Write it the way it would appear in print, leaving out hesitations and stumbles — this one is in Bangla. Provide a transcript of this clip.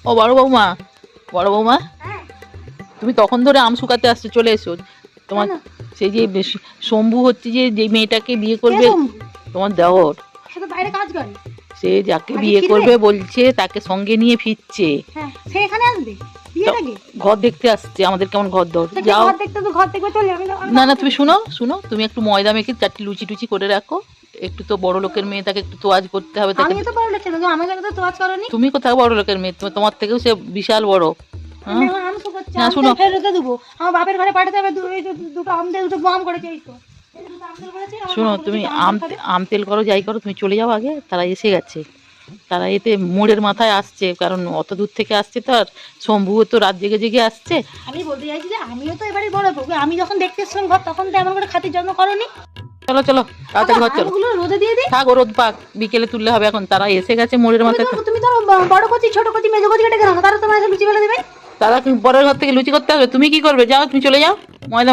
ও বড় বৌমা, তুমি তখন ধরে আম শুকাতে আসছো, চলে এসো। তোমার সেই যে শম্ভু হচ্ছে যে মেয়েটাকে বিয়ে করবে, তোমার দেওর, বাইরে কাজ করে, সে যাকে বিয়ে করবে বলছে তাকে সঙ্গে নিয়ে ফিরছে। সে এখানে আসবে বিয়ের আগে? ঘর দেখতে আসছে, আমাদের কেমন ঘর দর যাও। ঘর দেখতে তো ঘর দেখবে চলে যাবে। না না, তুমি শুনো, তুমি একটু ময়দা মেখে 4টি লুচি টুচি করে রাখো। একটু তো বড় লোকের মেয়ে, তাকে একটু তোয়াজ করতে হবে। তাকে আমি তো বড় লোকের মেয়ে, আমাকে তো তোয়াজ করনি। তুমি কোথায় বড় লোকের মেয়ে? তোমার থেকেও সে বিশাল বড়। না শুনো, ফেরত দেবো, আমার বাপের ঘরে পাঠাতে হবে। দুটো আম দিয়ে দুটো বম করেছে, এই তো শোনো, তুমি আম তেল করো, যাই করো, তুমি চলে যাও আগে। তারা এসে গেছে, তারা এতে মোড়ের মাথায় আসছে, কারণ অত দূর থেকে আসছে তো। আর শম্ভুও তো রাত জেগে জেগে আসছে। আমি বলতে চাইছি যে আমিও তো এবারে বড় বউ, আমি যখন দেখতে এসেছিলাম ঘর, তখন তো এমন করে খাতির যত্ন করনি। চলো তাড়াতাড়ি ঘর চলো। রোদে দিয়ে দিই, থাক, রোদ পাক, বিকেলে তুললে হবে। এখন তারা এসে গেছে মোড়ের মাথায়। তুমি তো বড় কচি ছোট কচি মেজো কচি কেটে গেল, তারা তোমার লুচি বেলে দেবে। তারা পরের ঘর থেকে লুচি করতে হবে, তুমি কি করবে? যাও, তুমি চলে যাও, ময়দা